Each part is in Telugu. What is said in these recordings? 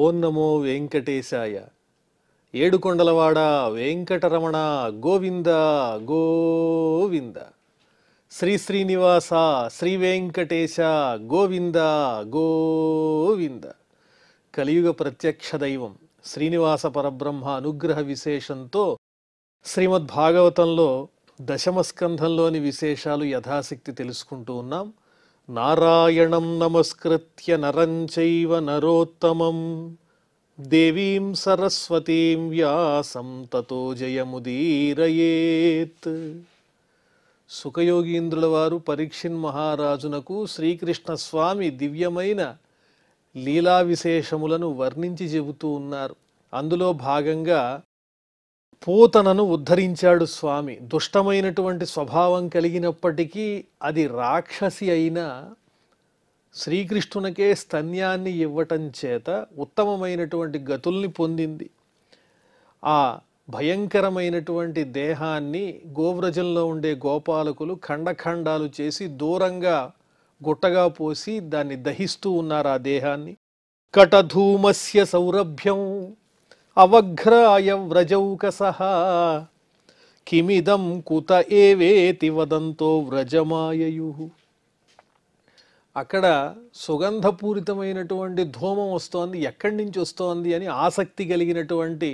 ఓం నమో వెంకటేశాయ. ఏడుకొండలవాడ వెంకటరమణ గోవింద గోవింద. శ్రీ శ్రీనివాస శ్రీ వెంకటేశ గోవింద గోవింద. కలియుగ ప్రత్యక్ష దైవం శ్రీనివాస పరబ్రహ్మ అనుగ్రహ విశేషంతో శ్రీమద్భాగవతంలో దశమ స్కంధంలోని విశేషాలు యథాశక్తి తెలుసుకుంటూ ఉన్నాం. నారాయణం నమస్కృత్య నరం చైవ నరోత్తమం దేవీం సరస్వతీం వ్యాసం తతో జయముదీరయేత్. సుఖయోగీంద్రుల వారు పరీక్షిన్ మహారాజునకు శ్రీకృష్ణ స్వామి దివ్యమైన లీలా విశేషములను వర్ణించి చెబుతూ ఉన్నారు. అందులో భాగంగా పూతనను ఉద్ధరించాడు స్వామి. దుష్టమైనటువంటి స్వభావం కలిగినప్పటికీ అది రాక్షసి అయినా శ్రీకృష్ణునికే స్తన్యాన్ని ఇవ్వటం చేత ఉత్తమమైనటువంటి గతుల్ని పొందింది. ఆ భయంకరమైనటువంటి దేహాన్ని గోవ్రజంలో ఉండే గోపాలకులు ఖండఖండాలు చేసి దూరంగా గుట్టగా పోసి దాన్ని దహిస్తూ ఉన్నారు. ఆ దేహాన్ని కటధూమస్య సౌరభ్యం అవఘ్రాయ వ్రజౌకసః కిమిదం కుత ఏవేతి వదంతో వ్రజమాయయుః. అక్కడ సుగంధపూరితమైనటువంటి ధూమం వస్తోంది, ఎక్కడి నుంచి వస్తోంది అని ఆసక్తి కలిగినటువంటి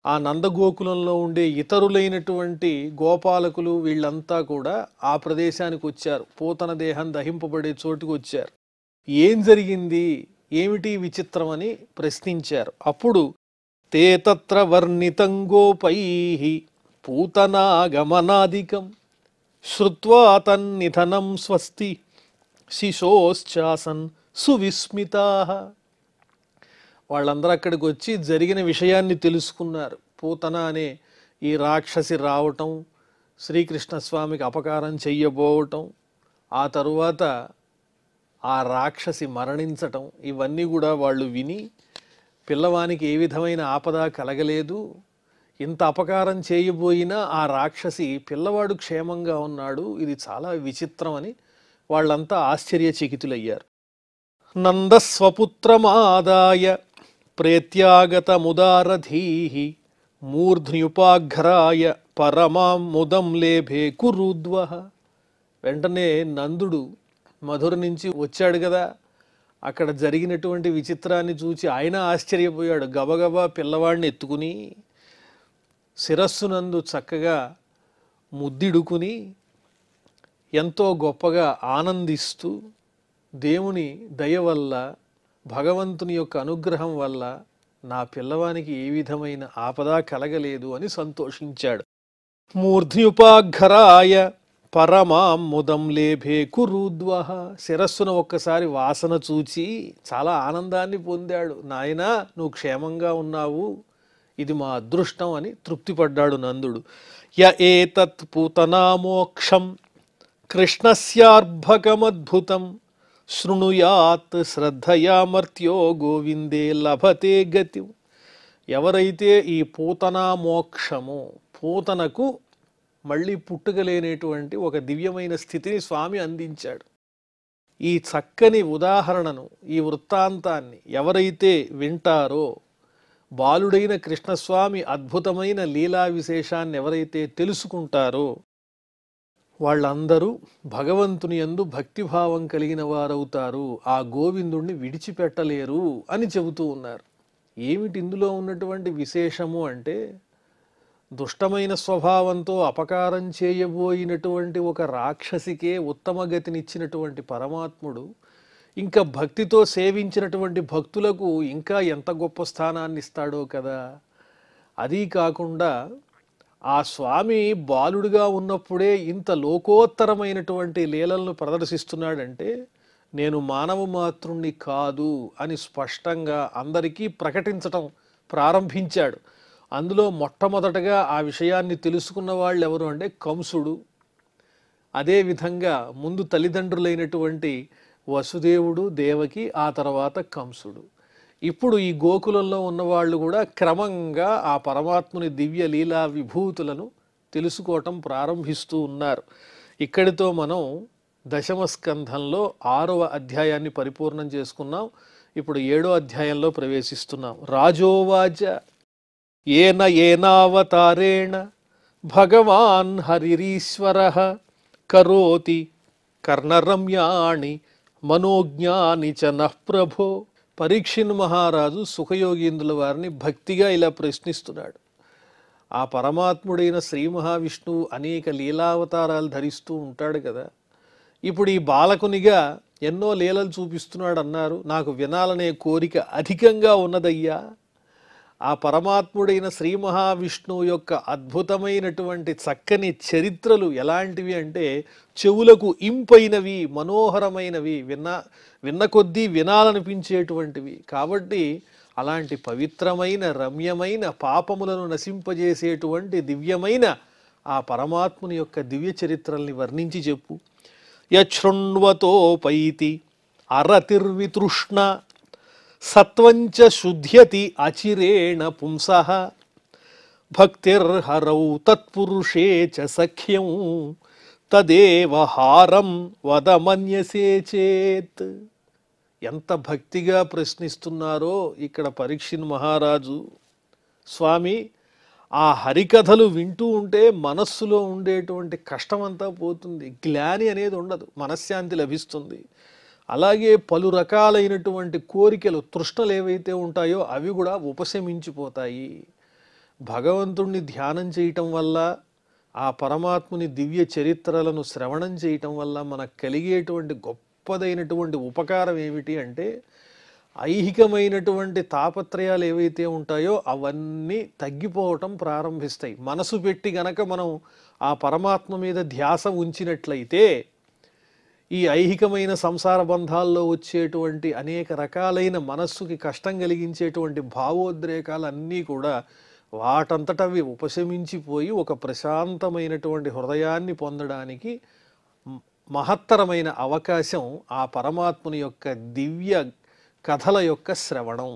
ఆ నందగోకులంలో ఉండే ఇతరులైనటువంటి గోపాలకులు వీళ్ళంతా కూడా ఆ ప్రదేశానికి వచ్చారు. పూతన దేహం దహింపబడే చోటుకు వచ్చారు. ఏం జరిగింది, ఏమిటి విచిత్రం అని ప్రశ్నించారు. అప్పుడు తే తత్ర వర్ణితం గోపైః పూతనాగమనాదికం శ్రుత్వా తన్నిధనం స్వస్తి శిశోశ్చాసన్ సువిస్మితాః. వాళ్ళందరూ అక్కడికి వచ్చి జరిగిన విషయాన్ని తెలుసుకున్నారు. పూతన అనే ఈ రాక్షసి రావటం, శ్రీకృష్ణస్వామికి అపకారం చెయ్యబోవటం, ఆ తరువాత ఆ రాక్షసి మరణించటం, ఇవన్నీ కూడా వాళ్ళు విని పిల్లవానికి ఏ విధమైన ఆపద కలగలేదు, ఇంత అపకారం చేయబోయినా ఆ రాక్షసి పిల్లవాడు క్షేమంగా ఉన్నాడు, ఇది చాలా విచిత్రం అని వాళ్ళంతా ఆశ్చర్యచకితులయ్యారు. నందస్వపుత్రమాదాయ ప్రేత్యాగతముదారధీః మూర్ధ్న్యుపాఘ్రాయ పరమాం ముదం లేభే కురుద్వః. వెంటనే నందుడు మధుర నుంచి వచ్చాడు కదా, అక్కడ జరిగినటువంటి విచిత్రాన్ని చూచి ఆయన ఆశ్చర్యపోయాడు. గబగబా పిల్లవాడిని ఎత్తుకుని శిరస్సునందు చక్కగా ముద్దిడుకుని ఎంతో గొప్పగా ఆనందిస్తూ దేవుని దయ వల్ల, భగవంతుని యొక్క అనుగ్రహం వల్ల నా పిల్లవానికి ఏ విధమైన ఆపద కలగలేదు అని సంతోషించాడు. మూర్ధ్యుపాఘ్రాయ పరమాం ముదం లేభే కురుద్వః. శిరస్సును ఒక్కసారి వాసన చూచి చాలా ఆనందాన్ని పొందాడు. నాయనా నువ్వు క్షేమంగా ఉన్నావు, ఇది మా అదృష్టం అని తృప్తిపడ్డాడు నందుడు. య ఏతత్ పూతనామోక్షం కృష్ణస్యార్భకమద్భుతం శృణుయాత్ శ్రద్ధయా మర్త్యో గోవిందే లభతే గతి. ఎవరైతే ఈ పూతనా మోక్షము, పూతనకు మళ్ళీ పుట్టుకలేనటువంటి ఒక దివ్యమైన స్థితిని స్వామి అందించాడు. ఈ చక్కని ఉదాహరణను, ఈ వృత్తాంతాన్ని ఎవరైతే వింటారో, బాలుడైన కృష్ణస్వామి అద్భుతమైన లీలా విశేషాన్ని ఎవరైతే తెలుసుకుంటారో వాళ్ళందరూ భగవంతుని యందు భక్తిభావం కలిగిన వారవుతారు, ఆ గోవిందుణ్ణి విడిచిపెట్టలేరు అని చెబుతూ ఉన్నారు. ఏమిటి ఇందులో ఉన్నటువంటి విశేషము అంటే, దుష్టమైన స్వభావంతో అపకారం చేయబోయినటువంటి ఒక రాక్షసికే ఉత్తమ గతినిచ్చినటువంటి పరమాత్ముడు ఇంకా భక్తితో సేవించినటువంటి భక్తులకు ఇంకా ఎంత గొప్ప స్థానాన్ని ఇస్తాడో కదా. అదీ కాకుండా ఆ స్వామి బాలుడిగా ఉన్నప్పుడే ఇంత లోకోత్తరమైనటువంటి లీలలను ప్రదర్శిస్తున్నాడంటే నేను మానవ మాతృణ్ణి కాదు అని స్పష్టంగా అందరికీ ప్రకటించటం ప్రారంభించాడు. అందులో మొట్టమొదటగా ఆ విషయాన్ని తెలుసుకున్న వాళ్ళు ఎవరు అంటే కంసుడు. అదేవిధంగా ముందు తల్లిదండ్రులైనటువంటి వసుదేవుడు, దేవకి, ఆ తర్వాత కంసుడు. ఇప్పుడు ఈ గోకులంలో ఉన్నవాళ్ళు కూడా క్రమంగా ఆ పరమాత్ముని దివ్య లీలా విభూతులను తెలుసుకోవటం ప్రారంభిస్తూ ఉన్నారు. ఇక్కడితో మనం దశమ స్కంధంలో 6వ అధ్యాయాన్ని పరిపూర్ణం చేసుకున్నాం. ఇప్పుడు 7వ అధ్యాయంలో ప్రవేశిస్తున్నాం. రాజోవాచ ఏన ఏనావతారేణ భగవాన్ హరిరీశ్వరః కరోతి కర్ణరమ్యాణి మనోజ్ఞాని చ నః ప్రభో. పరీక్షిన్ మహారాజు సుఖయోగీంద్రుల వారిని భక్తిగా ఇలా ప్రశ్నిస్తున్నాడు. ఆ పరమాత్ముడైన శ్రీ మహావిష్ణువు అనేక లీలావతారాలు ధరిస్తూ ఉంటాడు కదా. ఇప్పుడు ఈ బాలకునిగా ఎన్నో లీలలు చూపిస్తున్నాడు అన్నారు. నాకు వినాలనే కోరిక అధికంగా ఉన్నదయ్యా. ఆ పరమాత్ముడైన శ్రీ మహావిష్ణువు యొక్క అద్భుతమైనటువంటి చక్కని చరిత్రలు ఎలాంటివి అంటే చెవులకు ఇంపైనవి, మనోహరమైనవి, విన్న కొద్దీ వినాలనిపించేటువంటివి. కాబట్టి అలాంటి పవిత్రమైన, రమ్యమైన, పాపములను నశింపజేసేటువంటి దివ్యమైన ఆ పరమాత్ముని యొక్క దివ్య చరిత్రల్ని వర్ణించి చెప్పు. యశృణ్వతోపైతి అరతిర్వితృష్ణ సత్వంచ శుద్ధ్యతి అచిరేణ పుంసః భక్తిర్హరౌ తత్పురుషే చ సఖ్యం తదేవ హారం వదమన్యసే చేత్. ఎంత భక్తిగా ప్రశ్నిస్తున్నారో ఇక్కడ పరీక్షిన్ మహారాజు. స్వామి, ఆ హరికథలు వింటూ ఉంటే మనస్సులో ఉండేటువంటి కష్టమంతా పోతుంది, గ్లాని అనేది ఉండదు, మనశ్శాంతి లభిస్తుంది. అలాగే పలు రకాలైనటువంటి కోరికలు, తృష్ణలు ఏవైతే ఉంటాయో అవి కూడా ఉపశమించిపోతాయి. భగవంతుణ్ణి ధ్యానం చేయటం వల్ల, ఆ పరమాత్ముని దివ్య చరిత్రలను శ్రవణం చేయటం వల్ల మనకు కలిగేటువంటి గొప్పదైనటువంటి ఉపకారం ఏమిటి అంటే, ఐహికమైనటువంటి తాపత్రయాలు ఏవైతే ఉంటాయో అవన్నీ తగ్గిపోవటం ప్రారంభిస్తాయి. మనసు పెట్టి గనక మనం ఆ పరమాత్మ మీద ధ్యాస ఉంచినట్లయితే ఈ ఐహికమైన సంసార బంధాల్లో వచ్చేటువంటి అనేక రకాలైన మనస్సుకి కష్టం కలిగించేటువంటి భావోద్రేకాలన్నీ కూడా వాటంతటవి ఉపశమించిపోయి ఒక ప్రశాంతమైనటువంటి హృదయాన్ని పొందడానికి మహత్తరమైన అవకాశం ఆ పరమాత్ముని యొక్క దివ్య కథల యొక్క శ్రవణం.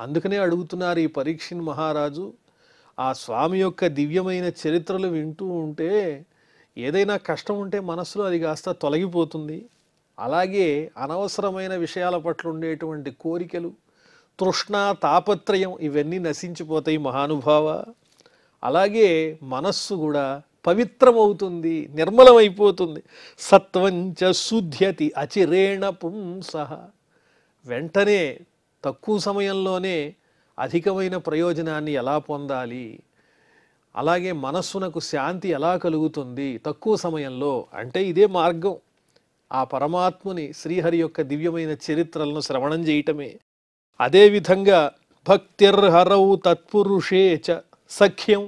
అందుకనే అడుగుతున్నారు ఈ పరీక్షిన్ మహారాజు. ఆ స్వామి యొక్క దివ్యమైన చరిత్రలు వింటూ ఉంటే ఏదైనా కష్టం ఉంటే మనసులో అది కాస్త తొలగిపోతుంది. అలాగే అనవసరమైన విషయాల పట్ల ఉండేటువంటి కోరికలు, తృష్ణ, తాపత్రయం ఇవన్నీ నశించిపోతాయి మహానుభావ. అలాగే మనస్సు కూడా పవిత్రమవుతుంది, నిర్మలమైపోతుంది. సత్వంచ శుద్ధ్యతి అచిరేణ పుంసః. వెంటనే తక్కువ సమయంలోనే అధికమైన ప్రయోజనాన్ని ఎలా పొందాలి, అలాగే మనస్సునకు శాంతి ఎలా కలుగుతుంది తక్కువ సమయంలో అంటే ఇదే మార్గం. ఆ పరమాత్ముని శ్రీహరి యొక్క దివ్యమైన చరిత్రలను శ్రవణం చేయటమే. అదేవిధంగా భక్తిర్హరౌ తత్పురుషే చ సఖ్యం.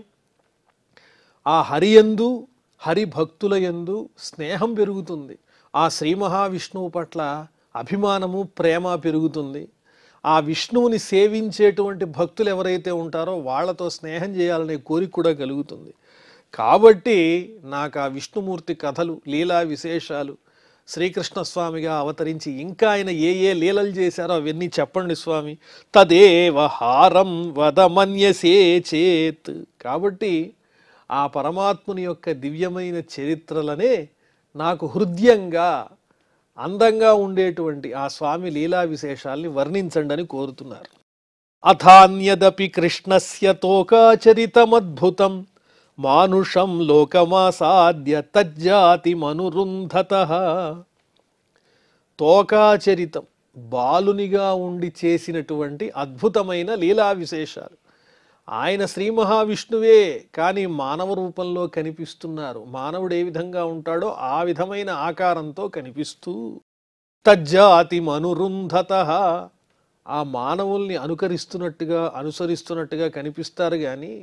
ఆ హరియందు, హరిభక్తుల యందు స్నేహం పెరుగుతుంది. ఆ శ్రీ మహావిష్ణువు పట్ల అభిమానము, ప్రేమ పెరుగుతుంది. ఆ విష్ణువుని సేవించేటువంటి భక్తులు ఎవరైతే ఉంటారో వాళ్ళతో స్నేహం చేయాలనే కోరిక కూడా కలుగుతుంది. కాబట్టి నాకు ఆ విష్ణుమూర్తి కథలు, లీలా విశేషాలు, శ్రీకృష్ణ స్వామిగా అవతరించి ఇంకా ఆయన ఏ ఏ లీలలు చేశారో అవన్నీ చెప్పండి స్వామి. తదేవ హారం వదమన్యసే చేత్. కాబట్టి ఆ పరమాత్ముని యొక్క దివ్యమైన చరిత్రలనే నాకు హృదయంగా, అందంగా ఉండేటువంటి ఆ స్వామి లీలా విశేషాల్ని వర్ణించండి అని కోరుతున్నారు. అథాన్యదపి కృష్ణస్య తోకాచరితమద్భుతం మానుషం లోకమాసాద్య తజ్జాతిమనురుంధతః. తోకాచరితం, బాలునిగా ఉండి చేసినటువంటి అద్భుతమైన లీలా విశేషాలు. ఆయన శ్రీ మహావిష్ణువే, కానీ మానవ రూపంలో కనిపిస్తున్నారు. మానవుడు ఏ విధంగా ఉంటాడో ఆ విధమైన ఆకారంతో కనిపిస్తూ తజ్జాతిమనురుంధతః. ఆ మానవుల్ని అనుసరిస్తున్నట్టుగా కనిపిస్తారు, కానీ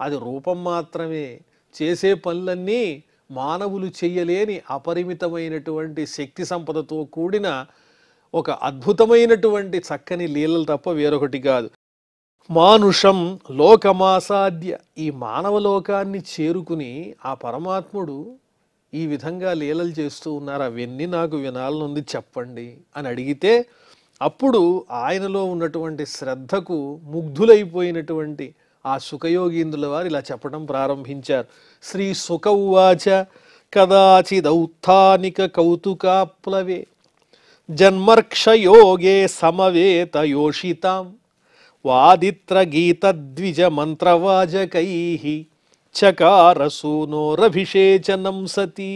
అది రూపం మాత్రమే. చేసే పనులన్నీ మానవులు చెయ్యలేని అపరిమితమైనటువంటి శక్తి సంపదతో కూడిన ఒక అద్భుతమైనటువంటి చక్కని లీలలు తప్ప వేరొకటి కాదు. మానుషం లోకమాసాద్య. ఈ మానవలోకాన్ని చేరుకుని ఆ పరమాత్ముడు ఈ విధంగా లీలలు చేస్తూ ఉన్నారు, అవన్నీ నాకు వినాలనుంది చెప్పండి అని అడిగితే అప్పుడు ఆయనలో ఉన్నటువంటి శ్రద్ధకు ముగ్ధులైపోయినటువంటి ఆ సుఖయోగీంద్రుల వారు ఇలా చెప్పడం ప్రారంభించారు. శ్రీ సుఖ ఉవాచ కదాచిదౌత్థానిక కౌతుకాప్లవే జన్మర్క్షయోగే సమవేత యోషితాం వాదిత్ర గీత ద్విజ మంత్రవాజకై చకారసూనోరభిషేచనం సతీ.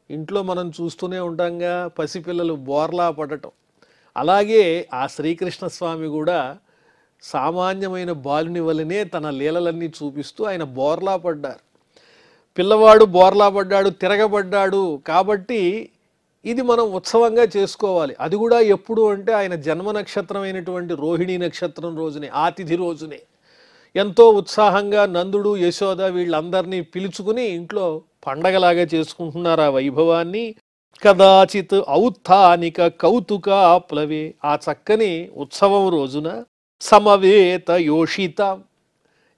ఇంట్లో మనం చూస్తూనే ఉంటాంగా పసిపిల్లలు బోర్లా పడటం. అలాగే ఆ శ్రీకృష్ణ స్వామి కూడా సామాన్యమైన బాలుని వలనే తన లీలలన్నీ చూపిస్తూ ఆయన బోర్లా పడ్డారు. పిల్లవాడు బోర్లా పడ్డాడు, తిరగబడ్డాడు. కాబట్టి ఇది మనం ఉత్సవంగా చేసుకోవాలి. అది కూడా ఎప్పుడు అంటే ఆయన జన్మ నక్షత్రం అయినటువంటి రోహిణీ నక్షత్రం రోజునే, ఆతిథి రోజునే ఎంతో ఉత్సాహంగా నందుడు యశోద వీళ్ళందరినీ పిలుచుకుని ఇంట్లో పండగలాగా చేసుకుంటున్నారు ఆ వైభవాన్ని. కదాచిత్ ఔత్థానిక కౌతుకాప్లవే, ఆ చక్కని ఉత్సవం రోజున సమవేత యోషిత,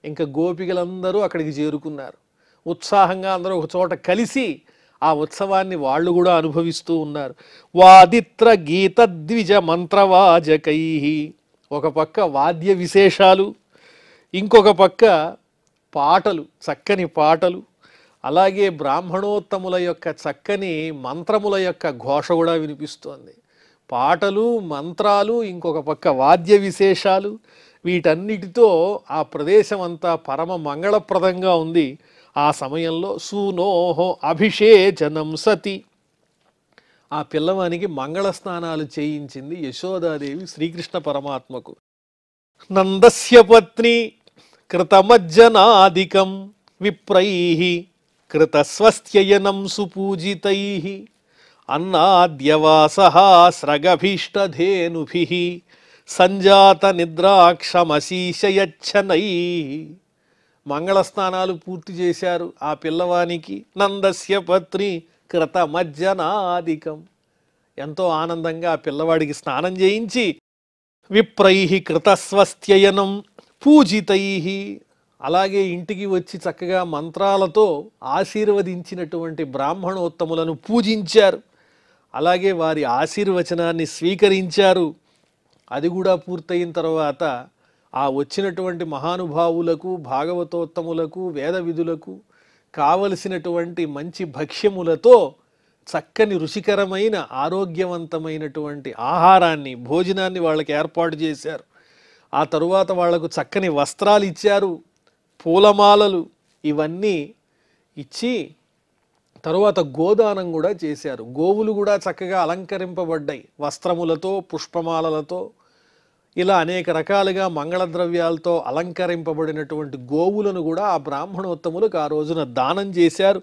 ఇంకా గోపికలందరూ అక్కడికి చేరుకున్నారు. ఉత్సాహంగా అందరూ ఒక చోట కలిసి ఆ ఉత్సవాన్ని వాళ్ళు కూడా అనుభవిస్తూ ఉన్నారు. వాదిత్ర గీత ద్విజ మంత్రవాజకై, ఒక పక్క వాద్య విశేషాలు, ఇంకొక పక్క పాటలు, చక్కని పాటలు, అలాగే బ్రాహ్మణోత్తముల యొక్క చక్కని మంత్రముల యొక్క ఘోష కూడా వినిపిస్తోంది. పాటలు, మంత్రాలు, ఇంకొక పక్క వాద్య విశేషాలు, వీటన్నిటితో ఆ ప్రదేశం అంతా పరమ మంగళప్రదంగా ఉంది. ఆ సమయంలో సూనోహో అభిషేచనం సతి, ఆ పిల్లవానికి మంగళ స్నానాలు చేయించింది యశోదాదేవి శ్రీకృష్ణ పరమాత్మకు. నందస్య పత్ని కృతమజ్జనాదికం విప్రైః కృతస్వస్త్యయనం సుపూజితైః అన్నాద్యవాసః స్రగభీష్టధేనుభిః సంజాత నిద్రాక్షమశీషయచ్చనైః. మంగళస్నానాలు పూర్తి చేశారు ఆ పిల్లవానికి. నందస్య పత్ని కృతమజ్జనాదికం, ఎంతో ఆనందంగా ఆ పిల్లవాడికి స్నానం చేయించి విప్రైః కృతస్వస్త్యయనం పూజితైః, అలాగే ఇంటికి వచ్చి చక్కగా మంత్రాలతో ఆశీర్వదించినటువంటి బ్రాహ్మణోత్తములను పూజించారు. అలాగే వారి ఆశీర్వచనాన్ని స్వీకరించారు. అది కూడా పూర్తయిన తర్వాత ఆ వచ్చినటువంటి మహానుభావులకు, భాగవతోత్తములకు, వేద విధులకు కావలసినటువంటి మంచి భక్ష్యములతో చక్కని రుచికరమైన ఆరోగ్యవంతమైనటువంటి ఆహారాన్ని, భోజనాన్ని వాళ్ళకి ఏర్పాటు చేశారు. ఆ తరువాత వాళ్లకు చక్కని వస్త్రాలు ఇచ్చారు, పూలమాలలు ఇవన్నీ ఇచ్చి తరువాత గోదానం కూడా చేశారు. గోవులు కూడా చక్కగా అలంకరింపబడ్డాయి వస్త్రములతో, పుష్పమాలలతో, ఇలా అనేక రకాలుగా మంగళద్రవ్యాలతో అలంకరింపబడినటువంటి గోవులను కూడా ఆ బ్రాహ్మణోత్తములకు ఆ రోజున దానం చేశారు.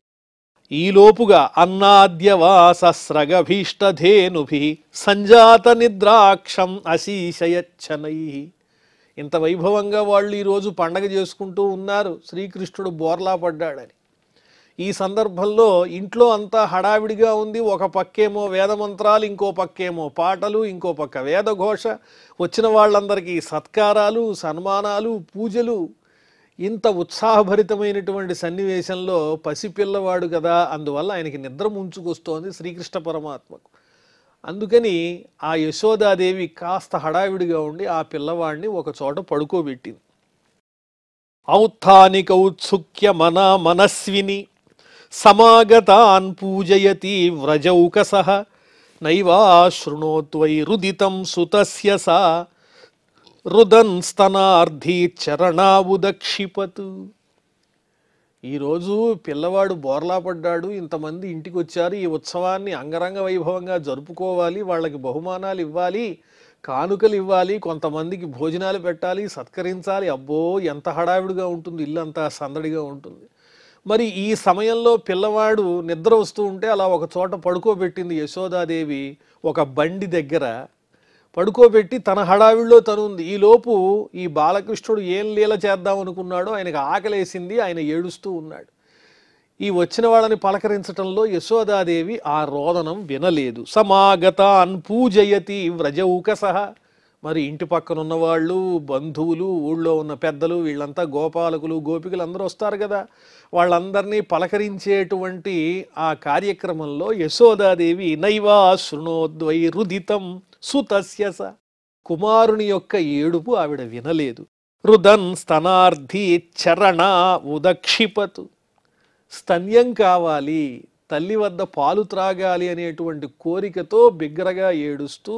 ఈలోపుగా అన్నాద్యవాసస్రగభీష్టధేనుభిః సంజాత నిద్రాక్షం అశీషయచ్చనైః. ఇంత వైభవంగా వాళ్ళు ఈరోజు పండగ చేసుకుంటూ ఉన్నారు, శ్రీకృష్ణుడు బోర్లా పడ్డాడని. ఈ సందర్భంలో ఇంట్లో అంతా హడావిడిగా ఉంది. ఒక పక్కేమో వేదమంత్రాలు, ఇంకో పక్కేమో పాటలు, ఇంకో పక్క వేదఘోష, వచ్చిన వాళ్ళందరికీ సత్కారాలు, సన్మానాలు, పూజలు. ఇంత ఉత్సాహభరితమైనటువంటి సన్నివేశంలో పసిపిల్లవాడు కదా, అందువల్ల ఆయనకి నిద్ర ముంచుకొస్తోంది శ్రీకృష్ణ పరమాత్మకు. అందుకని ఆ యశోదాదేవి కాస్త హడావిడిగా ఉండి ఆ పిల్లవాడిని ఒక చోట పడుకోబెట్టింది. ఔత్థానిక ఉత్సుక్య మనస్విని సమాగతాన్ పూజయతి వ్రజౌకసః నైవాశృణోత్వైరుదితం సుతస్య సా రుదన్ స్తనార్ధీ చరణావుదక్షిపత్. ఈరోజు పిల్లవాడు బోర్లా పడ్డాడు, ఇంతమంది ఇంటికి వచ్చారు, ఈ ఉత్సవాన్ని అంగరంగ వైభవంగా జరుపుకోవాలి, వాళ్ళకి బహుమానాలు ఇవ్వాలి, కానుకలు ఇవ్వాలి, కొంతమందికి భోజనాలు పెట్టాలి, సత్కరించాలి. అబ్బో ఎంత హడావిడిగా ఉంటుంది, ఇల్లంతా సందడిగా ఉంటుంది. మరి ఈ సమయంలో పిల్లవాడు నిద్ర వస్తూ ఉంటే అలా ఒక చోట పడుకోబెట్టింది యశోదాదేవి. ఒక బండి దగ్గర పడుకోబెట్టి తన హడావిడిలో తనుంది. ఈలోపు ఈ బాలకృష్ణుడు ఏం లీల చేద్దాం అనుకున్నాడో ఆయనకు ఆకలేసింది, ఆయన ఏడుస్తూ ఉన్నాడు. ఈ వచ్చిన వాళ్ళని పలకరించటంలో యశోదాదేవి ఆ రోదనం వినలేదు. సమాగతాన్ పూజయతి వ్రజౌకసః, మరి ఇంటి పక్కన ఉన్నవాళ్ళు, బంధువులు, ఊళ్ళో ఉన్న పెద్దలు, వీళ్ళంతా గోపాలకులు, గోపికలు అందరూ వస్తారు కదా, వాళ్ళందరినీ పలకరించేటువంటి ఆ కార్యక్రమంలో యశోదాదేవి నైవా శృణోద్వైరుదితం సుతస్య స, కుమారుని యొక్క ఏడుపు ఆవిడ వినలేదు. రుదన్ స్తనార్ధి చరణ ఉదక్షిపతు, స్తన్యం కావాలి, తల్లి వద్ద పాలు త్రాగాలి అనేటువంటి కోరికతో బిగ్గరగా ఏడుస్తూ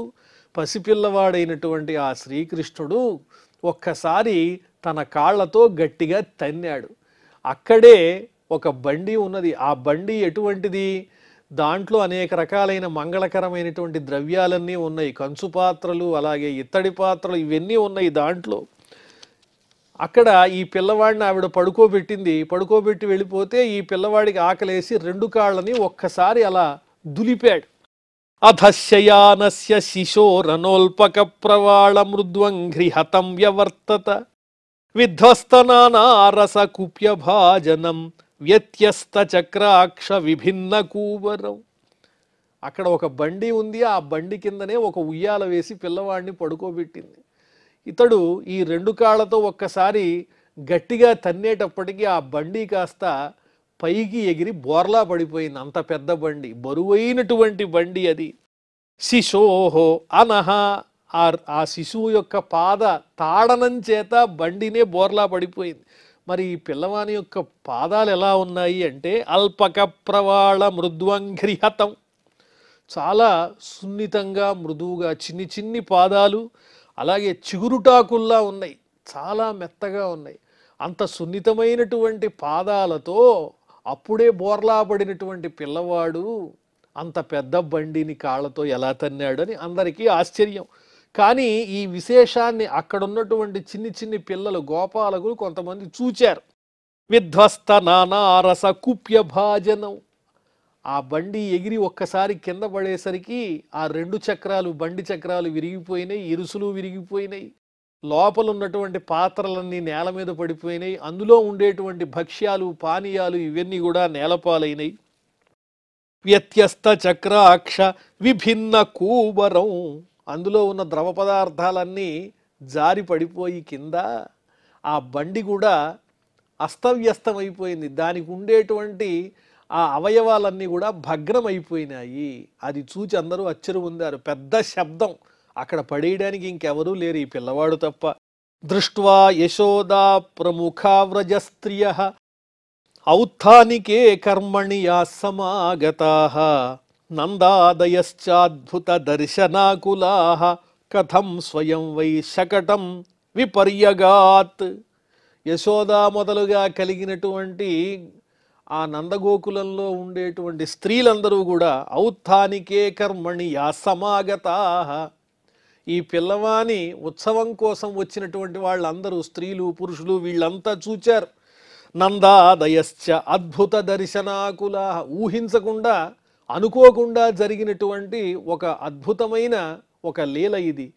పసిపిల్లవాడైనటువంటి ఆ శ్రీకృష్ణుడు ఒక్కసారి తన కాళ్లతో గట్టిగా తన్నాడు. అక్కడే ఒక బండి ఉన్నది. ఆ బండి ఎటువంటిది? దాంట్లో అనేక రకాలైన మంగళకరమైనటువంటి ద్రవ్యాలన్నీ ఉన్నాయి. కంచు పాత్రలు, అలాగే ఇత్తడి పాత్రలు, ఇవన్నీ ఉన్నాయి దాంట్లో. అక్కడ ఈ పిల్లవాడిని ఆవిడ పడుకోబెట్టింది. పడుకోబెట్టి వెళ్ళిపోతే ఈ పిల్లవాడికి ఆకలేసి 2 కాళ్ళని ఒక్కసారి అలా దులిపాడు. అధశయానస్య శిశోరనోల్పక ప్రవాళ మృద్వంఘ్రి హతం వ్యవర్తత విధ్వస్తనానారస కుప్యభాజనం వ్యత్యస్త చక్రాక్ష విభిన్న కూవరం. అక్కడ ఒక బండి ఉంది. ఆ బండి కిందనే ఒక ఉయ్యాల వేసి పిల్లవాడిని పడుకోబెట్టింది. ఇతడు ఈ 2 కాళ్ళతో ఒక్కసారి గట్టిగా తన్నేటప్పటికీ ఆ బండి కాస్త పైకి ఎగిరి బోర్లా పడిపోయింది. అంత పెద్ద బండి, బరువైనటువంటి బండి అది. శిశోహో అనహ, ఆ శిశువు యొక్క పాద తాడనం చేత బండినే బోర్లా పడిపోయింది. మరి ఈ పిల్లవాని యొక్క పాదాలు ఎలా ఉన్నాయి అంటే అల్పక ప్రవాళ మృద్వంఘ్రిహతం, చాలా సున్నితంగా మృదువుగా చిన్ని చిన్ని పాదాలు, అలాగే చిగురుటాకుల్లా ఉన్నాయి, చాలా మెత్తగా ఉన్నాయి. అంత సున్నితమైనటువంటి పాదాలతో అప్పుడే బోర్లా పడినటువంటి పిల్లవాడు అంత పెద్ద బండిని కాళ్ళతో ఎలా తన్నాడని అందరికీ ఆశ్చర్యం. కానీ ఈ విశేషాన్ని అక్కడున్నటువంటి చిన్ని చిన్ని పిల్లలు, గోపాలకులు కొంతమంది చూచారు. విధ్వస్త నానారస కుప్య భాజనం, ఆ బండి ఎగిరి ఒక్కసారి కింద పడేసరికి ఆ 2 చక్రాలు, బండి చక్రాలు విరిగిపోయినాయి, ఇరుసులు విరిగిపోయినాయి, లోపల ఉన్నటువంటి పాత్రలన్నీ నేల మీద పడిపోయినాయి, అందులో ఉండేటువంటి భక్ష్యాలు, పానీయాలు ఇవన్నీ కూడా నేలపాలైనాయి. వ్యత్యస్త చక్రాక్ష విభిన్న కూబరం, అందులో ఉన్న ద్రవ పదార్థాలన్నీ జారి పడిపోయి కింద ఆ బండి కూడా అస్తవ్యస్తమైపోయింది. దానికి ఉండేటువంటి ఆ అవయవాలన్నీ కూడా భగ్నమైపోయినాయి. అది చూచి అందరూ ఆశ్చర్య పొందారు. పెద్ద శబ్దం, అక్కడ పడేయడానికి ఇంకెవరూ లేరు, ఈ పిల్లవాడు తప్ప. దృష్ట్వా యశోదా ప్రముఖావ్రజ స్త్రియ ఔత్థానికే కర్మణి యా సమాగతాః నందాదయశ్చాద్భుత దర్శనాకులాః కథం స్వయం వై శకటం విపర్యగాత్. యశోదా మొదలుగా కలిగినటువంటి ఆ నందగోకులంలో ఉండేటువంటి స్త్రీలందరూ కూడా ఔత్థానికే కర్మణి యా సమాగతాః, ఈ పిల్లవాని ఉత్సవం కోసం వచ్చినటువంటి వాళ్ళందరూ, స్త్రీలు పురుషులు వీళ్ళంతా చూచారు. నందాదయశ్చ అద్భుత దర్శనాకులా, ఊహించకుండా అనుకోకుండా జరిగినటువంటి ఒక అద్భుతమైన ఒక లీల ఇది.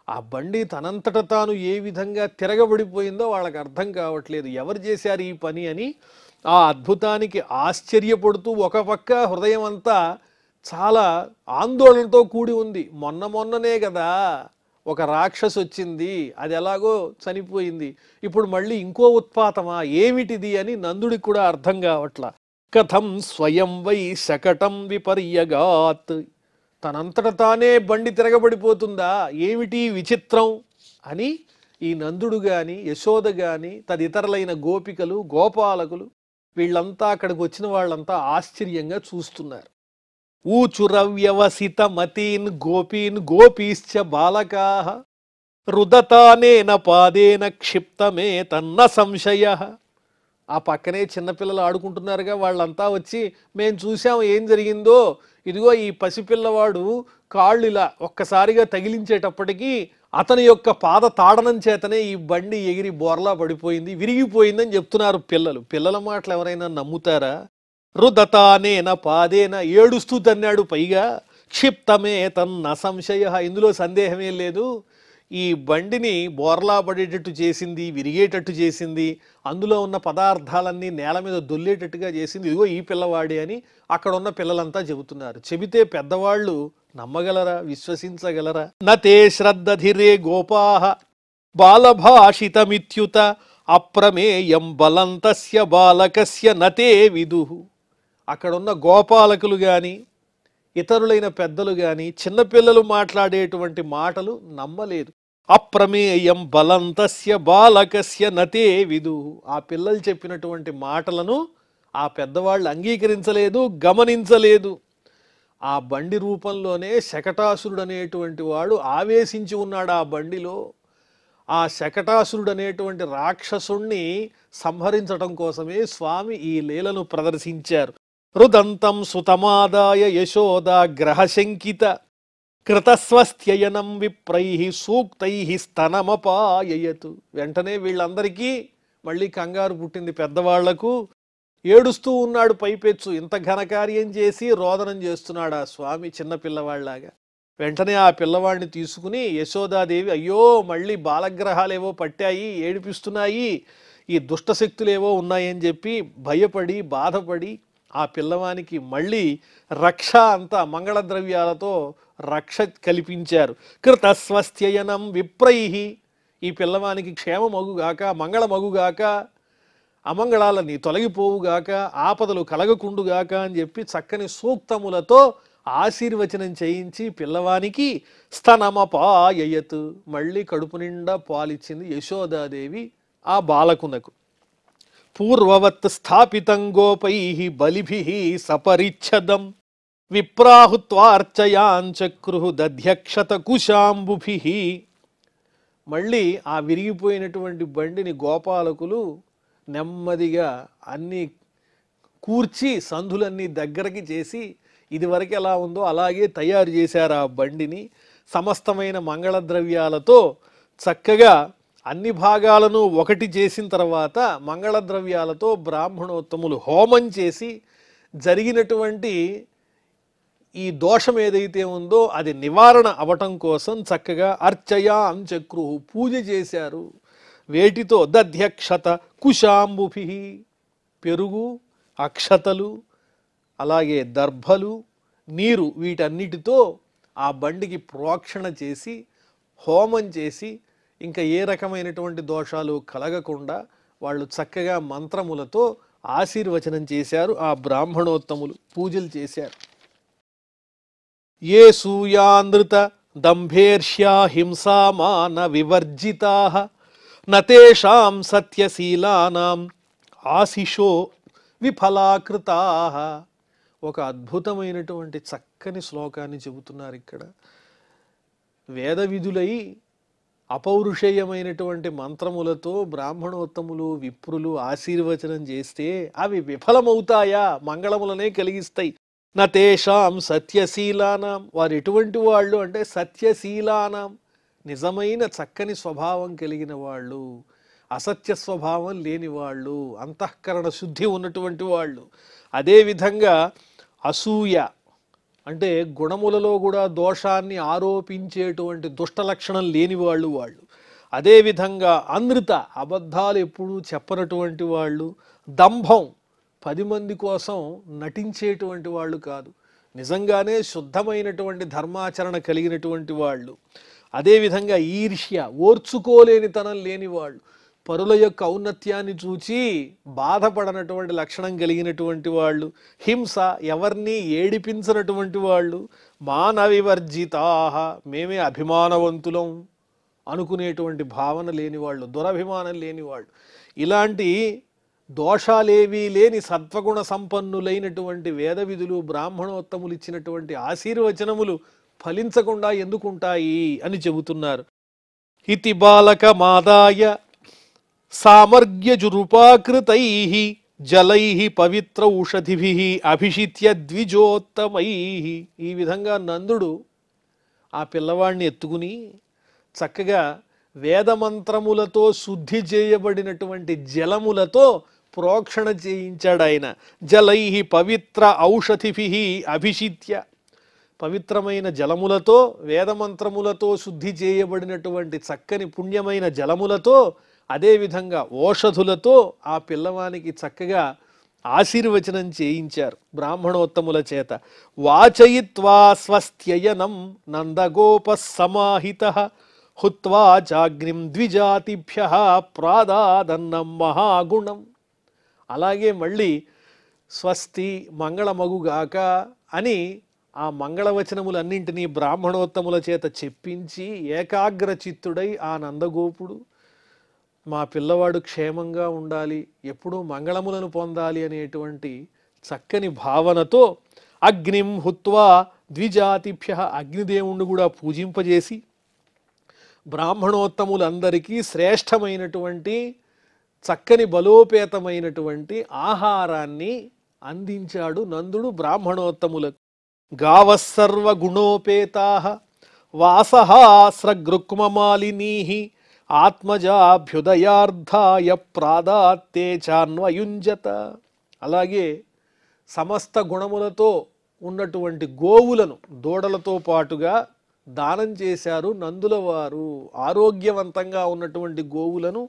ఆ బండి తనంతట తాను ఏ విధంగా తిరగబడిపోయిందో వాళ్ళకి అర్థం కావట్లేదు, ఎవరు చేశారు ఈ పని అని. ఆ అద్భుతానికి ఆశ్చర్యపడుతూ ఒక పక్క హృదయం అంతా చాలా ఆందోళనతో కూడి ఉంది. మొన్ననే కదా ఒక రాక్షసు వచ్చింది, అది ఎలాగో చనిపోయింది, ఇప్పుడు మళ్ళీ ఇంకో ఉత్పాతమా, ఏమిటిది అని నందుడికి కూడా అర్థం కావట్లా. కథం స్వయం వై శకటం విపర్యగాత్, తనంతట తానే బండి తిరగబడిపోతుందా, ఏమిటి విచిత్రం అని ఈ నందుడు గాని, యశోద గాని, తదితరులైన గోపికలు, గోపాలకులు వీళ్ళంతా, అక్కడికి వచ్చిన వాళ్ళంతా ఆశ్చర్యంగా చూస్తున్నారు. ఊచురవ్యవసిత మతీన్ గోపీన్ గోపీశ్చ బాలకాః రుదతానేన పాదేన క్షిప్తమే తన్న సంశయ. ఆ పక్కనే చిన్నపిల్లలు ఆడుకుంటున్నారుగా, వాళ్ళంతా వచ్చి మేము చూసాం ఏం జరిగిందో, ఇదిగో ఈ పసిపిల్లవాడు కాళ్ళు ఇలా ఒక్కసారిగా తగిలించేటప్పటికీ అతని యొక్క పాద తాడనం చేతనే ఈ బండి ఎగిరి బోర్లా పడిపోయింది, విరిగిపోయిందని చెప్తున్నారు పిల్లలు. పిల్లల మాటలు ఎవరైనా నమ్ముతారా? రుదతానేన పాదేన, ఏడుస్తూ తన్నాడు, పైగా క్షిప్తమే తన్న సంశయ, ఇందులో సందేహమే లేదు. ఈ బండిని బోర్లా పడేటట్టు చేసింది, విరిగేటట్టు చేసింది, అందులో ఉన్న పదార్థాలన్నీ నేల మీద దొల్లేటట్టుగా చేసింది ఇదిగో ఈ పిల్లవాడే అని అక్కడ ఉన్న పిల్లలంతా చెబుతున్నారు. చెబితే పెద్దవాళ్ళు నమ్మగలరా, విశ్వసించగలరా? నతే శ్రద్ధధిరే గోపాః బాలభాషితమిత్యుత అప్రమేయం బలంతస్య బాలకస్య నతే విదుః. అక్కడున్న గోపాలకులు కానీ, ఇతరులైన పెద్దలు కానీ చిన్నపిల్లలు మాట్లాడేటువంటి మాటలు నమ్మలేదు. అప్రమేయం బలంతస్య బాలకస్య నతే విదుః, ఆ పిల్లలు చెప్పినటువంటి మాటలను ఆ పెద్దవాళ్ళు అంగీకరించలేదు, గమనించలేదు. ఆ బండి రూపంలోనే శకటాసురుడు అనేటువంటి వాడు ఆవేశించి ఉన్నాడు ఆ బండిలో. ఆ శకటాసురుడు అనేటువంటి రాక్షసుణ్ణి సంహరించటం కోసమే స్వామి ఈ లీలను ప్రదర్శించారు. రుదంతం సుతమాదాయ యశోద గ్రహశంకిత కృతస్వస్థ్యయనం విప్రై సూక్తై స్తనమపాయయతు. వెంటనే వీళ్ళందరికీ మళ్ళీ కంగారు పుట్టింది. పెద్దవాళ్లకు ఏడుస్తూ ఉన్నాడు పైపెచ్చు. ఇంత ఘనకార్యం చేసి రోదనం చేస్తున్నాడు ఆ స్వామి చిన్నపిల్లవాళ్లాగా. వెంటనే ఆ పిల్లవాడిని తీసుకుని యశోదాదేవి, అయ్యో మళ్ళీ బాలగ్రహాలేవో పట్టాయి, ఏడిపిస్తున్నాయి, ఈ దుష్టశక్తులేవో ఉన్నాయని చెప్పి భయపడి బాధపడి ఆ పిల్లవానికి మళ్ళీ రక్ష అంతా మంగళద్రవ్యాలతో రక్ష కల్పించారు. కృతస్వస్థ్యయనం విప్రై, ఈ పిల్లవానికి క్షేమమగుగాక, మంగళమగుగాక, అమంగళాలని తొలగిపోవుగాక, ఆపదలు కలగకుండుగాక అని చెప్పి చక్కని సూక్తములతో ఆశీర్వచనం చేయించి పిల్లవానికి స్తనమపాయయత్, మళ్ళీ కడుపు నిండా పాలిచ్చింది యశోదాదేవి ఆ బాలకునకు. పూర్వవత్ స్థాపితం గోపై బలిభి సపరిచ్ఛదం విప్రాహుత్వార్చయాంచక్రు దధ్యక్షత కుశాంబుభి. మళ్ళీ ఆ విరిగిపోయినటువంటి బండిని గోపాలకులు నెమ్మదిగా అన్నీ కూర్చి సందులన్నీ దగ్గరకి చేసి ఇదివరకు ఎలా ఉందో అలాగే తయారు చేశారు ఆ బండిని. సమస్తమైన మంగళద్రవ్యాలతో చక్కగా అన్ని భాగాలను ఒకటి చేసిన తర్వాత మంగళద్రవ్యాలతో బ్రాహ్మణోత్తములు హోమం చేసి జరిగినటువంటి ఈ దోషం ఏదైతే ఉందో అది నివారణ అవటం కోసం చక్కగా అర్చయా అంచక్రు పూజ చేశారు. వేటితో? దధ్యక్షత కుశాంబుభి, పెరుగు, అక్షతలు, అలాగే దర్భలు, నీరు, వీటన్నిటితో ఆ బండికి ప్రోక్షణ చేసి హోమం చేసి ఇంకా ఏ రకమైనటువంటి దోషాలు కలగకుండా వాళ్ళు చక్కగా మంత్రములతో ఆశీర్వచనం చేశారు. ఆ బ్రాహ్మణోత్తములు పూజలు చేశారు. ఏ సూయాందృత దంభేర్ష్యా హింసామాన వివర్జితాః నతేషాం సత్యశీలానాం ఆశిషో విఫలాకృతాః. ఒక అద్భుతమైనటువంటి చక్కని శ్లోకాన్ని చెబుతున్నారు ఇక్కడ. వేద విధులై అపౌరుషేయమైనటువంటి మంత్రములతో బ్రాహ్మణోత్తములు విప్రులు ఆశీర్వచనం చేస్తే అవి విఫలమవుతాయా? మంగళములనే కలిగిస్తాయి. నతేషాం సత్యశీలానాం, వారు ఎటువంటి వాళ్ళు అంటే సత్యశీలానాం, నిజమైన చక్కని స్వభావం కలిగిన వాళ్ళు, అసత్య స్వభావం లేని వాళ్ళు, అంతఃకరణ శుద్ధి ఉన్నటువంటి వాళ్ళు. అదేవిధంగా అసూయ అంటే గుణములలో కూడా దోషాన్ని ఆరోపించేటువంటి దుష్ట లక్షణం లేని వాళ్ళు. అదేవిధంగా అనృత, అబద్ధాలు ఎప్పుడూ చెప్పనటువంటి వాళ్ళు. దంభం, 10 మంది కోసం నటించేటువంటి వాళ్ళు కాదు, నిజంగానే శుద్ధమైనటువంటి ధర్మాచరణ కలిగినటువంటి వాళ్ళు. అదేవిధంగా ఈర్ష్య, ఓర్చుకోలేనితనం లేని వాళ్ళు, పరుల యొక్క ఔన్నత్యాన్ని చూచి బాధపడనటువంటి లక్షణం కలిగినటువంటి వాళ్ళు. హింస, ఎవరిని ఏడిపించినటువంటి వాళ్ళు. మానవివర్జితాః, మేమే అభిమానవంతులం అనుకునేటువంటి భావన లేనివాళ్ళు, దురభిమానం లేనివాళ్ళు. ఇలాంటి దోషాలేవీ లేని సత్వగుణ సంపన్నులైనటువంటి వేద విధులు బ్రాహ్మణోత్తములు ఇచ్చినటువంటి ఆశీర్వచనములు ఫలించకుండా ఎందుకుంటాయి అని చెబుతున్నారు. ఇతి బాలక మాదాయ సామర్గ్యజురుపాకృతై జలై పవిత్ర ఔషధిభి అభిషిత్య ద్విజోత్తమై. ఈ విధంగా నందుడు ఆ పిల్లవాడిని ఎత్తుకుని చక్కగా వేదమంత్రములతో శుద్ధి చేయబడినటువంటి జలములతో ప్రోక్షణ చేయించాడు ఆయన. జలై పవిత్ర ఔషధిభి అభిషిత్య, పవిత్రమైన జలములతో, వేదమంత్రములతో శుద్ధి చేయబడినటువంటి చక్కని పుణ్యమైన జలములతో, అదేవిధంగా ఓషధులతో ఆ పిల్లవానికి చక్కగా ఆశీర్వచనం చేయించారు బ్రాహ్మణోత్తముల చేత. వాచయిత్వా స్వస్థ్యయనం నందగోప సమాహితః హుత్వా చాగ్నిం ద్విజాతిభ్యః ప్రాదాదన్నం మహాగుణం. అలాగే మళ్ళీ స్వస్తి మంగళమగుగాక అని ఆ మంగళవచనములన్నింటినీ బ్రాహ్మణోత్తముల చేత చెప్పించి ఏకాగ్ర చిత్తుడై ఆ నందగోపుడు మా పిల్లవాడు క్షేమంగా ఉండాలి, ఎప్పుడూ మంగళములను పొందాలి అనేటువంటి చక్కని భావనతో అగ్నిం హుత్వా ద్విజాతిభ్య, అగ్నిదేవుణ్ణి కూడా పూజింపజేసి బ్రాహ్మణోత్తములందరికీ శ్రేష్టమైనటువంటి చక్కని బలోపేతమైనటువంటి ఆహారాన్ని అందించాడు నందుడు బ్రాహ్మణోత్తములకు. గావస్సర్వ గుణోపేతాః వాసహాస్రగృక్మమాలినీః ఆత్మజాభ్యుదయార్థాయ ప్రాదాత్తే చాన్వయుంజత. అలాగే సమస్త గుణములతో ఉన్నటువంటి గోవులను దూడలతో పాటుగా దానం చేశారు నందుల వారు. ఆరోగ్యవంతంగా ఉన్నటువంటి గోవులను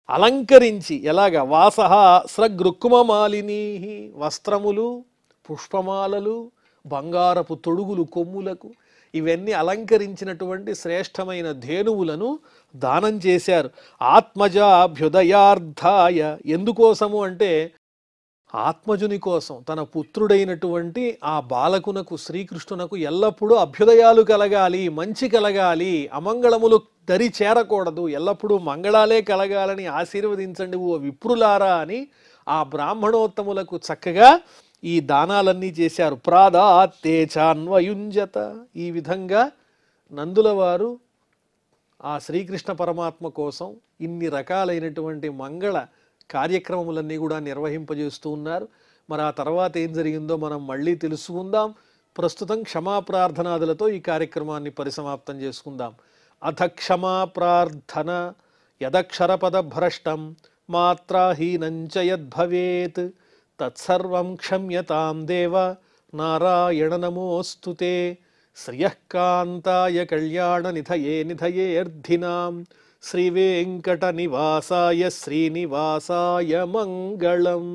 అలంకరించి, ఎలాగా వాసహ స్రగృక్మమాలినీ, వస్త్రములు, పుష్పమాలలు, బంగారపు తొడుగులు కొమ్ములకు, ఇవన్నీ అలంకరించినటువంటి శ్రేష్టమైన ధేనువులను దానం చేశారు. ఆత్మజాభ్యుదయార్థాయ, ఎందుకోసము అంటే ఆత్మజుని కోసం, తన పుత్రుడైనటువంటి ఆ బాలకునకు శ్రీకృష్ణునకు ఎల్లప్పుడూ అభ్యుదయాలు కలగాలి, మంచి కలగాలి, అమంగళములు దరి చేరకూడదు, ఎల్లప్పుడూ మంగళాలే కలగాలని ఆశీర్వదించండి ఓ విప్రులారా అని ఆ బ్రాహ్మణోత్తములకు చక్కగా ఈ దానాలన్నీ చేశారు. ప్రాదాత్తే చాన్వయుంజత. ఈ విధంగా నందుల వారు ఆ శ్రీకృష్ణ పరమాత్మ కోసం ఇన్ని రకాలైనటువంటి మంగళ కార్యక్రమములన్నీ కూడా నిర్వహింపజేస్తూ ఉన్నారు. మరి ఆ తర్వాత ఏం జరిగిందో మనం మళ్ళీ తెలుసుకుందాం. ప్రస్తుతం క్షమాప్రార్థనాదులతో ఈ కార్యక్రమాన్ని పరిసమాప్తం చేసుకుందాం. అథ క్షమాప్రార్థన యదక్షరపదభ్రష్టం మాత్రాహీనంచ యద్భవేత్ తత్సర్వం క్షమ్యతాం దేవ నారాయణ నమోస్తుతే. శ్రియఃకాంతాయ కళ్యాణ నిధయే నిధయేర్ధినాం శ్రీవేంకట నివాసాయ శ్రీనివాసాయ మంగళం.